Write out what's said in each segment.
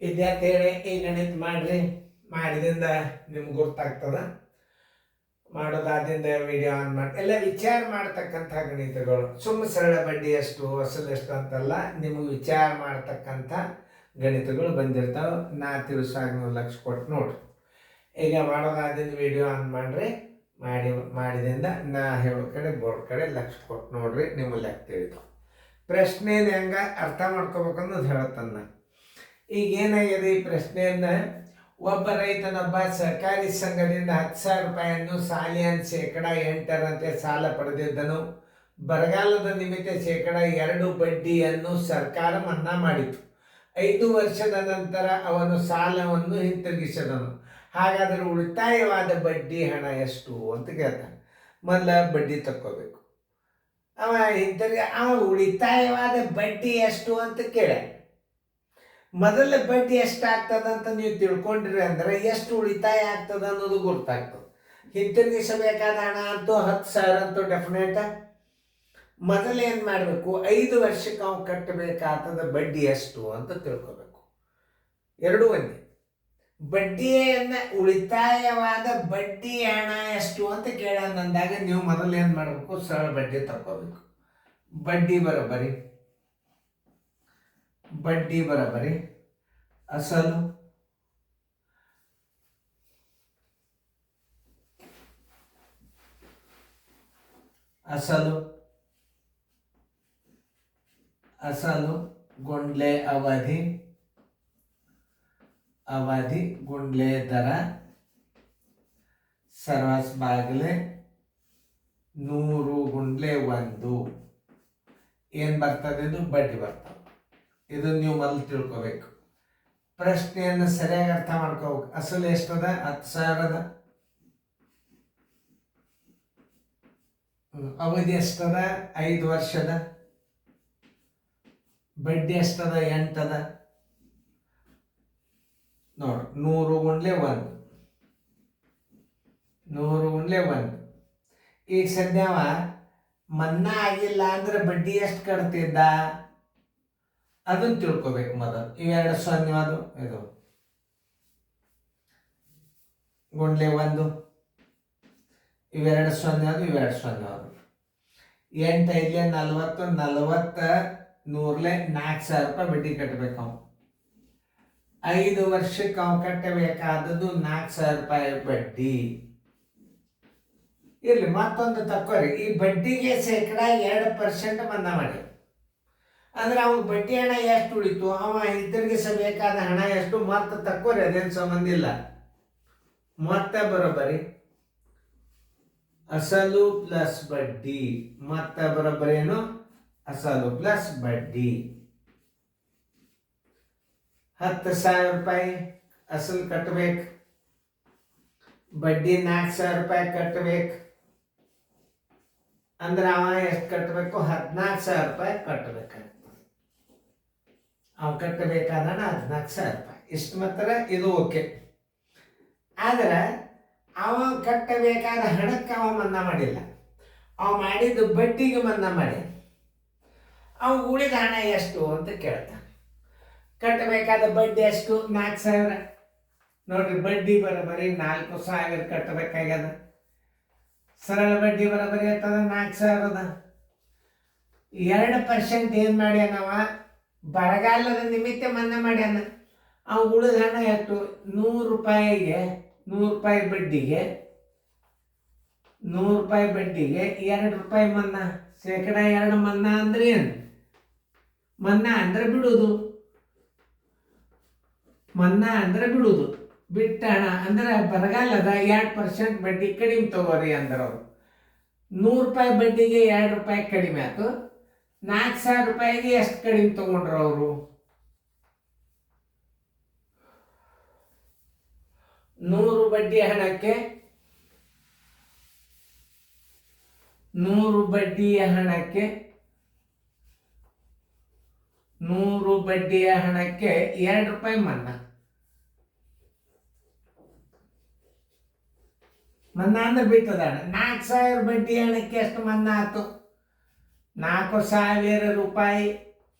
ವಿದ್ಯಾರ್ಥಿಗಳೇ, ಈ ಗಣಿತ ಮಾಡ್ರಿ. ಮಾಡಿದಿಂದ ನಿಮ್ಗೆ ಗೊತ್ತಾಗ್ತದ. ಮಾಡೋದಾದಿಂದ ವಿಡಿಯೋ ಆನ್ ಮಾಡಿ ಎಲ್ಲ ವಿಚಾರ ಮಾಡ್ತಕ್ಕಂಥ ಗಣಿತಗಳು. ಸರಳ ಬಡ್ಡಿ ಎಷ್ಟು ಅಸಲು ಎಷ್ಟು ಅಂತಲ್ಲ, ನಿಮಗೆ ವಿಚಾರ ಮಾಡ್ತಕ್ಕಂಥ ಗಣಿತಗಳು ಬಂದಿರ್ತಾವೆ. ನಾ ತಿಳಿಸಾಗ ನೀವು ಲಕ್ಷ ಕೊಟ್ಟು ನೋಡ್ರಿ. ಈಗ ಮಾಡೋದಾದಿಂದ ವಿಡಿಯೋ ಆನ್ ಮಾಡ್ರಿ. ಮಾಡಿದಿಂದ ನಾ ಹೇಳೋ ಕಡೆ ಬೋರ್ಡ್ ಕಡೆ ಲಕ್ಷ ಕೊಟ್ಟು ನೋಡ್ರಿ, ನಿಮಗೆ ಲೆಕ್ಕ ತಿಳಿತಾವೆ. ಪ್ರಶ್ನೆನ ಹೆಂಗ ಅರ್ಥ ಮಾಡ್ಕೋಬೇಕನ್ನೋದು ಹೇಳತ್ತನ್ನ. ಈಗ ಏನಾಗಿದೆ ಈ ಪ್ರಶ್ನೆಯನ್ನ, ಒಬ್ಬ ರೈತನೊಬ್ಬ ಸಹಕಾರಿ ಸಂಘದಿಂದ 10,000 ರೂಪಾಯಿಯನ್ನು ಸಾಲಿಯನ್ 8% ಸಾಲ ಪಡೆದಿದ್ದನು. ಬರಗಾಲದ ನಿಮಿತ್ತ 2% ಬಡ್ಡಿಯನ್ನು ಸರ್ಕಾರ ಮನ್ನಾ ಮಾಡಿತು. 5 ವರ್ಷದ ನಂತರ ಅವನು ಸಾಲವನ್ನು ಹಿಂತಿರುಗಿಸಿದನು. ಹಾಗಾದರೆ ಉಳಿತಾಯವಾದ ಬಡ್ಡಿ ಹಣ ಎಷ್ಟು ಅಂತ ಕೇಳ್ತಾನೆ. ಮೊದಲ ಬಡ್ಡಿ ತಕ್ಕೋಬೇಕು. ಅವ ಉಳಿತಾಯವಾದ ಬಡ್ಡಿ ಎಷ್ಟು ಅಂತ ಕೇಳ. ಮೊದಲ ಬಡ್ಡಿ ಎಷ್ಟಾಗ್ತದಂತ ನೀವು ತಿಳ್ಕೊಂಡ್ರಿ ಅಂದ್ರೆ ಎಷ್ಟು ಉಳಿತಾಯ ಆಗ್ತದ ಅನ್ನೋದು ಗೊತ್ತಾಗ್ತದೆ. ಹಿಂತಿರುಗಿಸಬೇಕಾದ ಹಣ ಅಂತೂ 10,000 ಅಂತೂ ಡೆಫಿನೆಟ್. ಮೊದಲು ಏನು ಮಾಡಬೇಕು, 5 ವರ್ಷಕ್ಕೆ ಅವ್ನು ಕಟ್ಟಬೇಕಾಗ್ತದ ಬಡ್ಡಿ ಎಷ್ಟು ಅಂತ ತಿಳ್ಕೊಬೇಕು. ಎರಡೂ ಒಂದೇ. ಬಡ್ಡಿಯನ್ನು ಉಳಿತಾಯವಾದ ಬಡ್ಡಿ ಹಣ ಎಷ್ಟು ಅಂತ ಕೇಳಂದಾಗ ನೀವು ಮೊದಲು ಏನು ಮಾಡಬೇಕು, ಸರಳ ಬಡ್ಡಿ ತಗೋಬೇಕು. ಬಡ್ಡಿ ಬರೋಬ್ಬರಿ ಅಸಲು ಗುಂಡ್ಲೆ ಅವಧಿ ಗುಂಡ್ಲೆ ದರ ಸರ್ವಸ್ ಬಾಗಿಲೆ 100 × 1 ಏನು ಬರ್ತದೆ, ಇದು ಬಡ್ಡಿ ಬರ್ತದೆ. ಇದು ನೀವು ಮೊದಲು ತಿಳ್ಕೊಬೇಕು. ಪ್ರಶ್ನೆಯನ್ನು ಸರಿಯಾಗಿ ಅರ್ಥ ಮಾಡ್ಕೋಬೇಕು. ಅಸಲು ಎಷ್ಟದ, 10,000 ಅದ. ಅವಧಿ ಎಷ್ಟದ, 5 ವರ್ಷದ. ಬಡ್ಡಿ ಎಷ್ಟದ, 8 ಅದ. ನೋಡಿ, 100 × 1. ಈಗ ಸದ್ಯವ ಮನ್ನಾ ಆಗಿಲ್ಲ ಅಂದ್ರೆ ಬಡ್ಡಿ ಎಷ್ಟು ಕಟ್ತಿದ್ದ ಅದನ್ನು ತಿಳ್ಕೊಬೇಕು ಮೊದಲು. ಇವೆರಡು 0 ಅದು, ಇದು ಗುಂಡ್ಲೆ 1, ಇವೆರಡು 0 ಅದು, ಇವೆರಡು 0 ಅದು. 8 × 5 = 40, 100 4,000 ರೂಪಾಯಿ ಬಡ್ಡಿ ಕಟ್ಟಬೇಕು. 5 ವರ್ಷಕ್ಕೆ ಅವ್ನು ಕಟ್ಟಬೇಕಾದದ್ದು 4,000 ರೂಪಾಯಿ ಬಡ್ಡಿ. ಇರಲಿ, ಮತ್ತೊಂದು ತಕ್ಕೋರಿ. ಈ ಬಡ್ಡಿಗೆ 2% ಮನ್ನಾ ಮಾಡಿ ಅಂದ್ರೆ ಅವ್ನ ಬಡ್ಡಿ ಹಣ ಎಷ್ಟು ಉಳಿತು, ಅವ ಹಿಂತಿರುಗಿಸಬೇಕಾದ ಹಣ ಎಷ್ಟು ಮತ್ತೆ ತಕ್ಕೋರಿ. ಅದೇನು ಸಂಬಂಧ ಇಲ್ಲ. ಮತ್ತೆ ಬರೋಬ್ಬರಿ ಅಸಲು ಪ್ಲಸ್ ಬಡ್ಡಿ. ಮತ್ತೆ ಬರೋಬ್ಬರಿ ಏನು, ಅಸಲು ಪ್ಲಸ್ ಬಡ್ಡಿ. 10,000 ರೂಪಾಯಿ ಅಸಲು ಕಟ್ಟಬೇಕು, ಬಡ್ಡಿ 4,000 ರೂಪಾಯಿ ಕಟ್ಟಬೇಕು. ಅಂದ್ರೆ ಅವ ಎಷ್ಟು ಕಟ್ಟಬೇಕು, 14,000 ರೂಪಾಯಿ ಕಟ್ಟಬೇಕಾಗ್ತದೆ. ಅವ ಕಟ್ಟಬೇಕಾದ ಹಣ 14,000 ರೂಪಾಯಿ. ಇಷ್ಟು ಮಾತ್ರ ಇದು ಓಕೆ. ಆದ್ರೆ ಅವ ಕಟ್ಟಬೇಕಾದ ಹಣಕ್ಕೆ ಅವ ಮನ್ನಾ ಮಾಡಿಲ್ಲ, ಅವ ಮಾಡಿದ್ದು ಬಡ್ಡಿಗೆ ಮನ್ನಾ ಮಾಡಿ. ಅವ ಉಳಿದ ಹಣ ಎಷ್ಟು ಅಂತ ಕೇಳ್ತಾನೆ. ಕಟ್ಟಬೇಕಾದ ಬಡ್ಡಿ ಎಷ್ಟು, 4,000. ನೋಡ್ರಿ, ಬಡ್ಡಿ ಬರೋಬ್ಬರಿ 4,000 ಕಟ್ಟಬೇಕಾಗ್ಯದ. ಸರಳ ಬಡ್ಡಿ ಬರೋಬ್ಬರಿ ಇರ್ತದ 4,000 ಅದ. 2% ಏನು ಮಾಡ್ಯಾನವ, ಬರಗಾಲದ ನಿಮಿತ್ತ ಮನ್ನಾ ಮಾಡ್ಯಾನ. ಅವ ಉಳಿದ ಹಣ ಎಷ್ಟು, 100 ರೂಪಾಯಿಗೆ 100 ರೂಪಾಯಿ ಬಡ್ಡಿಗೆ 2 ರೂಪಾಯಿ ಮನ್ನಾ. 2% ಮನ್ನಾ ಅಂದ್ರೆ ಏನು, ಮನ್ನಾ ಅಂದ್ರೆ ಬಿಡುವುದು. ಬಿಟ್ಟ ಹಣ ಅಂದ್ರೆ ಬರಗಾಲದ 2% ಬಡ್ಡಿ ಕಡಿಮೆ ತಗೋರಿ ಅಂದ್ರೆ ಅವರು 100 ರೂಪಾಯಿ ಬಡ್ಡಿಗೆ 2 ರೂಪಾಯಿ ಕಡಿಮೆ ಆಯ್ತು. 4,000 ರೂಪಾಯಿಗೆ ಎಷ್ಟು ಕಡಿಮೆ ತಗೊಂಡ್ರು ಅವರು, 100 ಬಡ್ಡಿ ಹಣಕ್ಕೆ 100 ಬಡ್ಡಿಯ ಹಣಕ್ಕೆ 2 ರೂಪಾಯಿ ಮನ್ನಾ ಅಂದ್ರೆ ಬಿಟ್ಟದ. 4,000 ಬಡ್ಡಿ ಹಣಕ್ಕೆ ಎಷ್ಟು ಮನ್ನಾ ಆಯ್ತು, 4,000 ರೂಪಾಯಿ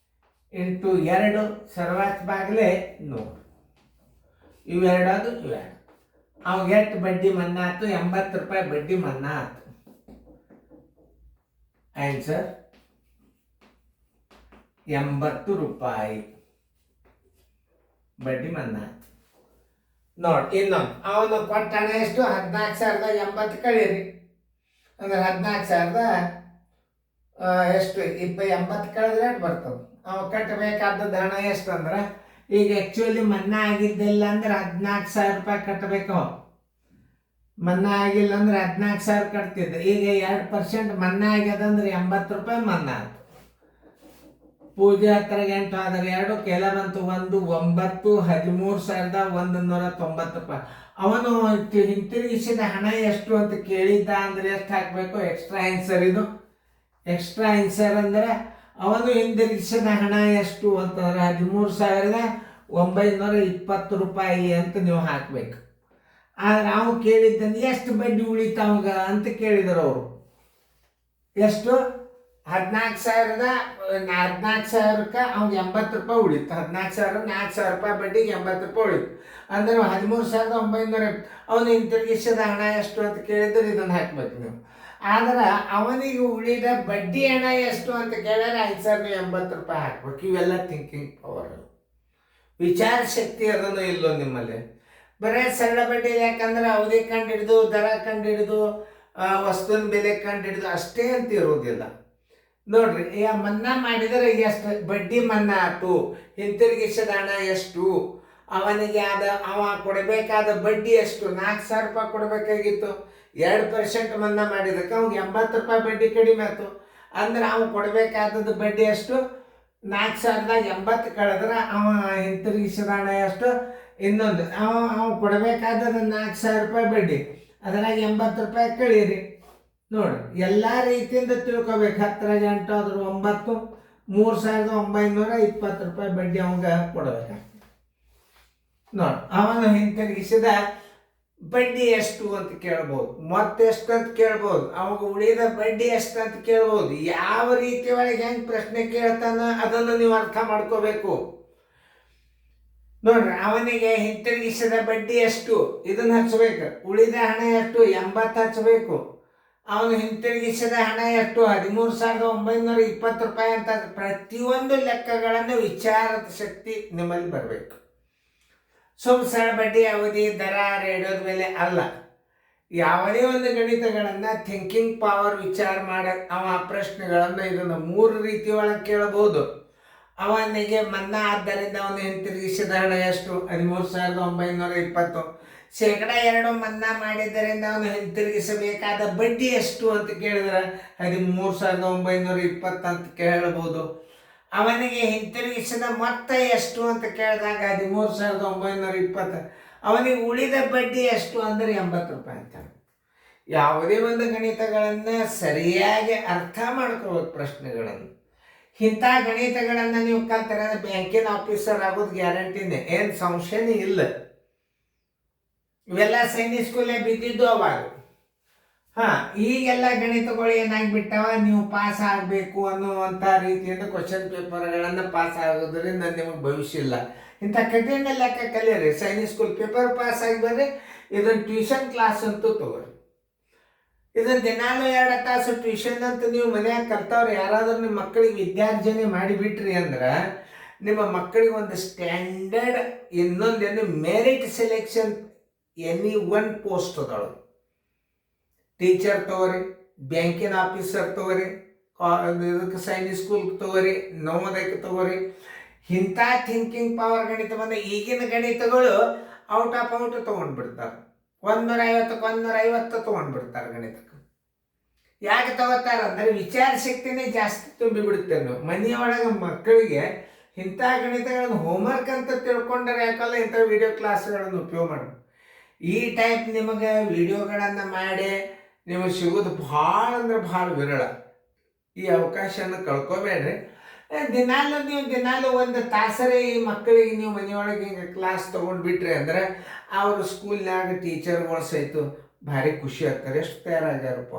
× 2 ಸರ್ವತ್ ಬಾಗಿಲೆ 100. ಇವೆರಡದು ಇವೆರಡು. ಅವಾಗ ಎಷ್ಟು ಬಡ್ಡಿ ಮನ್ನಾ ಆಯ್ತು? 80 ರೂಪಾಯಿ ಬಡ್ಡಿ ಮನ್ನಾ ಆಯ್ತು. ಆನ್ಸರ್ 80 ರೂಪಾಯಿ ಬಡ್ಡಿ ಮನ್ನಾ ಆಯ್ತು. ನೋಡಿ ಇನ್ನೊಂದು, ಅವನು ಕೊಟ್ಟ ಹಣ ಎಷ್ಟು? 14,080 ಕಳೀರಿ ಅಂದ್ರೆ 14,000 ಎಷ್ಟು? 80 ಕಳೆದ್ರೆ ಎಷ್ಟು ಬರ್ತದೆ? ಅವ ಕಟ್ಟಬೇಕಾದದ್ದು ಹಣ ಎಷ್ಟು ಅಂದ್ರೆ, ಈಗ ಆ್ಯಕ್ಚುಲಿ ಮನ್ನಾ ಆಗಿದ್ದಿಲ್ಲ ಅಂದ್ರೆ 14,000 ರೂಪಾಯಿ ಕಟ್ಟಬೇಕು. ಮನ್ನಾ ಆಗಿಲ್ಲ ಅಂದ್ರೆ 14,000 ಕಟ್ತಿದ್ದೆ. ಈಗ 2% ಮನ್ನಾ ಆಗ್ಯದಂದ್ರೆ 80 ರೂಪಾಯಿ ಮನ್ನಾ ಆಯ್ತು. ಪೂಜೆ ಹತ್ರ 8 ಆದ್ರೆ 2 ಕೆಲ ಬಂತು 1 9 13,190 ರೂಪಾಯಿ. ಅವನು ಹಿಂತಿರುಗಿಸಿದ ಹಣ ಎಷ್ಟು ಅಂತ ಕೇಳಿದ್ದ ಅಂದ್ರೆ ಎಷ್ಟು ಹಾಕಬೇಕು? Extra answer. ಇದು ಎಕ್ಸ್ಟ್ರಾ ಆನ್ಸರ್ ಅಂದ್ರೆ ಅವನು ಹಿಂದಿರುಗಿಸಿದ ಹಣ ಎಷ್ಟು ಅಂತಂದ್ರೆ 13,920 ರೂಪಾಯಿ ಅಂತ ನೀವು ಹಾಕಬೇಕು. ಆದ್ರೆ ನಾವು ಕೇಳಿದ್ದಂದ್ರೆ ಎಷ್ಟು ಬಡ್ಡಿ ಉಳಿತಾವಾಗ ಅಂತ ಕೇಳಿದರು ಅವರು. ಎಷ್ಟು? 14,000ಕ್ಕೆ ಅವ್ನಿಗೆ 80 ರೂಪಾಯಿ ಉಳಿತು. 14,000 4,000 ರೂಪಾಯಿ ಬಡ್ಡಿಗೆ 80 ರೂಪಾಯಿ ಉಳಿತು ಅಂದ್ರೆ 13,900. ಅವನು ಹಿಂತಿರುಗಿಸಿದ ಹಣ ಎಷ್ಟು ಅಂತ ಕೇಳಿದ್ರೆ ಇದನ್ನು ಹಾಕ್ಬೇಕು ನೀವು. ಆದ್ರೆ ಅವನಿಗೆ ಉಳಿದ ಬಡ್ಡಿ ಹಣ ಎಷ್ಟು ಅಂತ ಕೇಳಿದ್ರೆ ಆನ್ಸರ್ ನೀವು 80 ರೂಪಾಯಿ ಹಾಕ್ಬೇಕು. ಇವೆಲ್ಲ ಥಿಂಕಿಂಗ್ ಪವರ್, ವಿಚಾರ ಶಕ್ತಿ ಅದನ್ನು ಇಲ್ಲೋ ನಿಮ್ಮಲ್ಲಿ. ಬರೇ ಸರಳ ಬಡ್ಡಿ, ಯಾಕಂದ್ರೆ ಅವಧಿ ಕಂಡು ದರ ಕಂಡು ವಸ್ತುವಿನ ಬೆಲೆ ಕಂಡು ಅಷ್ಟೇ ಅಂತ ಇರೋದಿಲ್ಲ. ನೋಡ್ರಿ, ಮನ್ನಾ ಮಾಡಿದರೆ ಎಷ್ಟು ಬಡ್ಡಿ ಮನ್ನಾ ಆಯ್ತು, ಹಿಂತಿರುಗಿಸಿದ ಹಣ ಎಷ್ಟು, ಅವನಿಗೆ ಅವ ಕೊಡಬೇಕಾದ ಬಡ್ಡಿ ಎಷ್ಟು? 4,000 ರೂಪಾಯಿ ಕೊಡಬೇಕಾಗಿತ್ತು. 2% ಮನ್ನಾ ಮಾಡಿದಕ್ಕೆ ಅವ್ನಿಗೆ 80 ರೂಪಾಯಿ ಬಡ್ಡಿ ಕಡಿಮೆ ಆಯ್ತು. ಅಂದ್ರೆ ಅವ ಕೊಡಬೇಕಾದದ್ದು ಬಡ್ಡಿ ಎಷ್ಟು? 4,080 ಕಳೆದ್ರೆ ಅವ ಹಿಂತಿರುಗಿಸಿದ ಹಣ ಎಷ್ಟು? ಇನ್ನೊಂದು ಅವ ಕೊಡಬೇಕಾದದ್ದು 4,000 ರೂಪಾಯಿ ಬಡ್ಡಿ, ಅದ್ರಾಗ 80 ರೂಪಾಯಿ ಕಳೀರಿ. ನೋಡಿ, ಎಲ್ಲ ರೀತಿಯಿಂದ ತಿಳ್ಕೊಬೇಕು. 10 8 ಆದ್ರೂ 9, 3,920 ರೂಪಾಯಿ ಬಡ್ಡಿ ಅವಂಗ ಕೊಡಬೇಕಾಗ್ತದೆ. ನೋಡಿ, ಅವನು ಹಿಂತಿರುಗಿಸಿದ ಬಡ್ಡಿ ಎಷ್ಟು ಅಂತ ಕೇಳ್ಬೋದು, ಮತ್ತೆಷ್ಟು ಅಂತ ಕೇಳ್ಬೋದು, ಅವಾಗ ಉಳಿದ ಬಡ್ಡಿ ಎಷ್ಟು ಅಂತ ಕೇಳ್ಬೋದು. ಯಾವ ರೀತಿ ಒಳಗೆ ಹೆಂಗೆ ಪ್ರಶ್ನೆ ಕೇಳ್ತಾನ ಅದನ್ನು ನೀವು ಅರ್ಥ ಮಾಡ್ಕೋಬೇಕು. ನೋಡ್ರಿ, ಅವನಿಗೆ ಹಿಂತಿರುಗಿಸಿದ ಬಡ್ಡಿ ಎಷ್ಟು ಇದನ್ನ ಹಚ್ಚಬೇಕು. ಉಳಿದ ಹಣ ಎಷ್ಟು? 80 ಹಚ್ಚಬೇಕು. ಅವನು ಹಿಂತಿರುಗಿಸಿದ ಹಣ ಎಷ್ಟು? 13,920 ರೂಪಾಯಿ ಅಂತ. ಪ್ರತಿಯೊಂದು ಲೆಕ್ಕಗಳನ್ನು ವಿಚಾರದ ಶಕ್ತಿ ನಿಮ್ಮಲ್ಲಿ ಬರಬೇಕು. ಸರಳ ಬಡ್ಡಿ, ಅವಧಿ, ದರ, ರೇಡಿಯೋದ ಮೇಲೆ ಅಲ್ಲ. ಯಾವುದೇ ಒಂದು ಗಣಿತಗಳನ್ನು ಥಿಂಕಿಂಗ್ ಪವರ್ ವಿಚಾರ ಮಾಡ ಅವ ಪ್ರಶ್ನೆಗಳನ್ನು ಇದನ್ನು 3 ರೀತಿ ಒಳಗೆ ಕೇಳಬಹುದು. ಅವನಿಗೆ ಮನ್ನಾ ಆದ್ದರಿಂದ ಅವನು ಹಿಂತಿರುಗಿಸಿದ ಹಣ ಎಷ್ಟು? 13,920. 2% ಮನ್ನಾ ಮಾಡಿದ್ದರಿಂದ ಅವನು ಹಿಂತಿರುಗಿಸಬೇಕಾದ ಬಡ್ಡಿ ಎಷ್ಟು ಅಂತ ಕೇಳಿದ್ರೆ 13,920 ಅಂತ ಕೇಳಬಹುದು. ಅವನಿಗೆ ಹಿಂತಿರುಗಿಸಿದ ಮೊತ್ತ ಎಷ್ಟು ಅಂತ ಕೇಳಿದಾಗ 13,920. ಅವನಿಗೆ ಉಳಿದ ಬಡ್ಡಿ ಎಷ್ಟು ಅಂದರೆ 80 ರೂಪಾಯಿ ಅಂತ. ಯಾವುದೇ ಒಂದು ಗಣಿತಗಳನ್ನು ಸರಿಯಾಗಿ ಅರ್ಥ ಮಾಡ್ಕೋಬೇಕು ಪ್ರಶ್ನೆಗಳನ್ನು. ಇಂಥ ಗಣಿತಗಳನ್ನು ನೀವು ಕಲ್ತರ ಬ್ಯಾಂಕಿನ ಆಫೀಸರ್ ಆಗೋದು ಗ್ಯಾರಂಟಿನೇ, ಏನು ಸಂಶಯನೇ ಇಲ್ಲ. ಇವೆಲ್ಲ ಸೈನಿಕ್ ಸ್ಕೂಲೇ ಬಿದ್ದಿದ್ದು ಅವಾಗ. ಈಗೆಲ್ಲ ಗಣಿತಗಳು ಏನಾಗ್ಬಿಟ್ಟವ, ನೀವು ಪಾಸ್ ಆಗಬೇಕು ಅನ್ನುವಂಥ ರೀತಿಯಿಂದ ಕ್ವಶನ್ ಪೇಪರ್ಗಳನ್ನು ಪಾಸ್ ಆಗೋದ್ರಿಂದ ನಿಮಗೆ ಭವಿಷ್ಯ ಇಲ್ಲ. ಇಂಥ ಕಠಿಣ ಲೆಕ್ಕ ಕಲಿಯರಿ. ಸೈನಿಕ್ ಸ್ಕೂಲ್ ಪೇಪರ್ ಪಾಸ್ ಆಗಿ ಬರ್ರಿ, ಇದನ್ನು ಟ್ಯೂಷನ್ ಕ್ಲಾಸ್ ಅಂತೂ ತಗೋರಿ. ಇದನ್ನು ದಿನಾಲು 2 ತಾಸು ಟ್ಯೂಷನ್ ಅಂತ ನೀವು ಮನ್ಯಾಗ ಕಲ್ತವ್ರು ಯಾರಾದ್ರೂ ನಿಮ್ಮ ಮಕ್ಕಳಿಗೆ ವಿದ್ಯಾರ್ಜನೆ ಮಾಡಿಬಿಟ್ರಿ ಅಂದ್ರೆ ನಿಮ್ಮ ಮಕ್ಕಳಿಗೆ ಒಂದು ಸ್ಟ್ಯಾಂಡರ್ಡ್, ಇನ್ನೊಂದೇನು merit selection any one post ಅದಾಳು. ಟೀಚರ್ ತಗೋರಿ, ಬ್ಯಾಂಕಿನ ಆಫೀಸರ್ ತಗೋರಿ, ಇದಕ್ಕೆ ಸೈನಿಕ್ ಸ್ಕೂಲ್ ತಗೋರಿ, ನವೋದಯಕ್ಕೆ ತಗೋರಿ. ಇಂಥ ಥಿಂಕಿಂಗ್ ಪವರ್ ಗಣಿತ ಬಂದ ಈಗಿನ ಗಣಿತಗಳು ಔಟ್ ಆಫ್ ಔಟ್ ತೊಗೊಂಡ್ಬಿಡ್ತಾರೆ. 150ಕ್ಕೆ 150 ತೊಗೊಂಡ್ಬಿಡ್ತಾರೆ ಗಣಿತಕ್ಕೆ. ಯಾಕೆ ತಗೋತಾರೆ ಅಂದರೆ ವಿಚಾರ ಶಕ್ತಿನೇ ಜಾಸ್ತಿ ತುಂಬಿಬಿಡುತ್ತೇವೆ ನಾವು. ಮನೆಯೊಳಗೆ ಮಕ್ಕಳಿಗೆ ಇಂಥ ಗಣಿತಗಳನ್ನು ಹೋಮ್ವರ್ಕ್ ಅಂತ ತಿಳ್ಕೊಂಡ್ರೆ ಯಾಕಲ್ಲ ಇಂಥ ವಿಡಿಯೋ ಕ್ಲಾಸ್ಗಳನ್ನು ಉಪಯೋಗ ಮಾಡೋದು. ಈ ಟೈಪ್ ನಿಮಗೆ ವಿಡಿಯೋಗಳನ್ನು ಮಾಡಿ ನಿಮಗೆ ಸಿಗೋದು ಭಾಳ ಅಂದ್ರೆ ಭಾಳ ವಿರಳ. ಈ ಅವಕಾಶನ ಕಳ್ಕೊಬೇಡ್ರಿ. ದಿನಾಲು ಒಂದು ತಾಸರೇ ಈ ಮಕ್ಕಳಿಗೆ ನೀವು ಮನೆಯೊಳಗೆ ಹಿಂಗೆ ಕ್ಲಾಸ್ ತೊಗೊಂಡ್ಬಿಟ್ರಿ ಅಂದರೆ ಅವರು ಸ್ಕೂಲ್ನಾಗ ಟೀಚರ್ಗಳು ಸಹಿತ ಭಾರಿ ಖುಷಿ ಆಗ್ತಾರೆ. ಎಷ್ಟು ತಯಾರಾಗ್ಯಾರಪ್ಪ,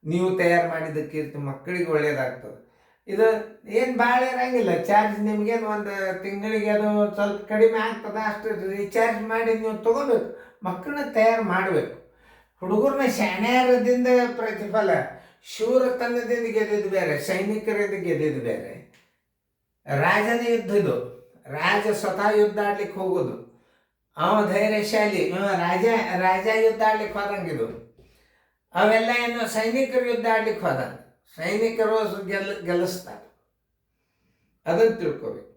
ನೀವು ತಯಾರು ಮಾಡಿದ್ದಕ್ಕೆ ಮಕ್ಕಳಿಗೆ ಒಳ್ಳೇದಾಗ್ತದೆ. ಇದು ಏನು ಭಾಳ ಇರಂಗಿಲ್ಲ ಚಾರ್ಜ್. ನಿಮ್ಗೇನು ಒಂದು ತಿಂಗಳಿಗೆ ಅದು ಸ್ವಲ್ಪ ಕಡಿಮೆ ಆಗ್ತದೆ, ಅಷ್ಟು ರೀಚಾರ್ಜ್ ಮಾಡಿ ನೀವು ತೊಗೋಬೇಕು. ಮಕ್ಕಳನ್ನ ತಯಾರು ಮಾಡಬೇಕು. ಹುಡುಗರನ್ನ ಶಾಣ್ಯಾರದಿಂದ ಪ್ರತಿಫಲ, ಶೂರತನದಿಂದ ಗೆದ್ದಿದ್ದು ಬೇರೆ, ಸೈನಿಕರಿಂದ ಗೆದ್ದಿದ್ದು ಬೇರೆ. ರಾಜನ ಯುದ್ಧ ಇದು, ರಾಜ ಸ್ವತಃ ಯುದ್ಧ ಆಡ್ಲಿಕ್ಕೆ ಹೋಗೋದು, ಅವ ಧೈರ್ಯಶಾಲಿ, ರಾಜ ಯುದ್ಧ ಆಡ್ಲಿಕ್ಕೆ ಹೋದಂಗಿದು. ಅವೆಲ್ಲ ಏನು ಸೈನಿಕರು ಯುದ್ಧ ಆಡ್ಲಿಕ್ಕೆ ಹೋದ, ಸೈನಿಕರು ಗೆಲ್ಲಿಸ್ತಾರೆ. ಅದನ್ನು ತಿಳ್ಕೊಬೇಕು.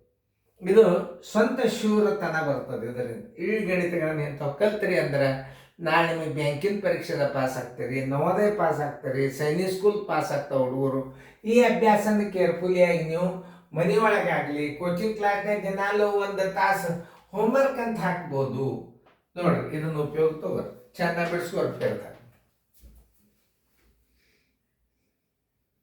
ಇದು ಸ್ವಂತ ಶೂರತನ ಬರ್ತದೆ ಇದರಿಂದ. ಈ ಗಣಿತಗಳನ್ನ ಎಂಥವು ಕಲ್ತ್ರಿ ಅಂದ್ರೆ ನಾಳೆ ನಿಮಗೆ ಬ್ಯಾಂಕಿನ ಪರೀಕ್ಷೆದ ಪಾಸ್ ಆಗ್ತೀರಿ, ನವೋದಯ ಪಾಸ್ ಆಗ್ತೀರಿ, ಸೈನಿಕ್ ಸ್ಕೂಲ್ ಪಾಸ್ ಆಗ್ತಾವೆ ಹುಡುಗರು. ಈ ಅಭ್ಯಾಸನ ಕೇರ್ಫುಲಿಯಾಗಿ ನೀವು ಮನೆಯೊಳಗಾಗಲಿ ಕೋಚಿಂಗ್ ಕ್ಲಾಸ್ನಾಗ ದಿನಾಲು ಒಂದು ತಾಸು ಹೋಮ್ವರ್ಕ್ ಅಂತ ಹಾಕ್ಬೋದು. ನೋಡ್ರಿ, ಇದನ್ನು ಉಪಯೋಗ ತಗೋರಿ, ಚೆನ್ನಾಗಿ ಬಿಡಿಸ್ಕೊಡ್ತಿರ್ತಾರೆ.